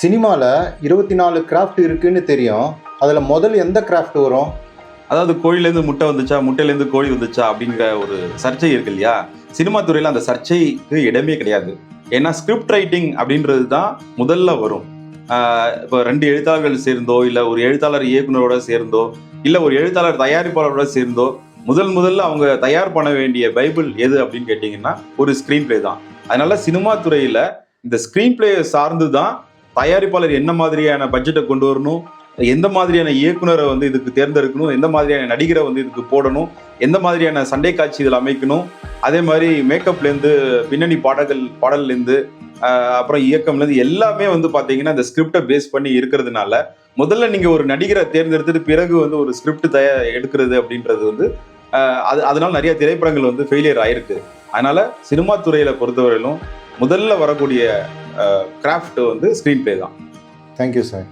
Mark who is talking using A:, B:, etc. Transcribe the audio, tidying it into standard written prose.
A: சினிமாவில் 24 கிராஃப்ட் இருக்குன்னு தெரியும். அதில் முதல் எந்த கிராஃப்ட் வரும்?
B: அதாவது கோழிலேருந்து முட்டை வந்துச்சா, முட்டையிலேருந்து கோழி வந்துச்சா அப்படிங்கிற ஒரு சர்ச்சை இருக்கு இல்லையா? சினிமா துறையில் அந்த சர்ச்சைக்கு இடமே கிடையாது. ஏன்னா ஸ்கிரிப்ட் ரைட்டிங் அப்படின்றது தான் முதல்ல வரும். இப்போ 2 எழுத்தாளர்கள் சேர்ந்தோ, இல்லை ஒரு எழுத்தாளர் இயக்குனரோட சேர்ந்தோ, இல்லை ஒரு எழுத்தாளர் தயாரிப்பாளரோட சேர்ந்தோ முதல்ல அவங்க தயார் பண்ண வேண்டிய பைபிள் எது அப்படின்னு கேட்டிங்கன்னா ஒரு ஸ்க்ரீன் பிளே தான். அதனால சினிமா துறையில் இந்த ஸ்க்ரீன் பிளே சார்ந்து தான் தயாரிப்பாளர் என்ன மாதிரியான பட்ஜெட்டை கொண்டு வரணும், எந்த மாதிரியான இயக்குனரை வந்து இதுக்கு தேர்ந்தெடுக்கணும், எந்த மாதிரியான நடிகரை வந்து இதுக்கு போடணும், எந்த மாதிரியான சண்டை காட்சிகள் அமைக்கணும், அதே மாதிரி மேக்கப்லேருந்து பின்னணி பாடல்லேருந்து அப்புறம் இயக்கம்லேருந்து எல்லாமே வந்து பார்த்தீங்கன்னா இந்த ஸ்கிரிப்டை பேஸ் பண்ணி இருக்கிறதுனால முதல்ல நீங்கள் ஒரு நடிகரை தேர்ந்தெடுத்துட்டு பிறகு வந்து ஒரு ஸ்கிரிப்ட் எடுக்கிறது அப்படின்றது வந்து அதனால நிறைய திரைப்படங்கள் வந்து ஃபெயிலியர் ஆயிருக்கு. அதனால சினிமா துறையில பொறுத்தவரையிலும் முதல்ல வரக்கூடிய கிராஃப்ட் வந்து ஸ்க்ரீன் பிளே தான்.
A: Thank you sir.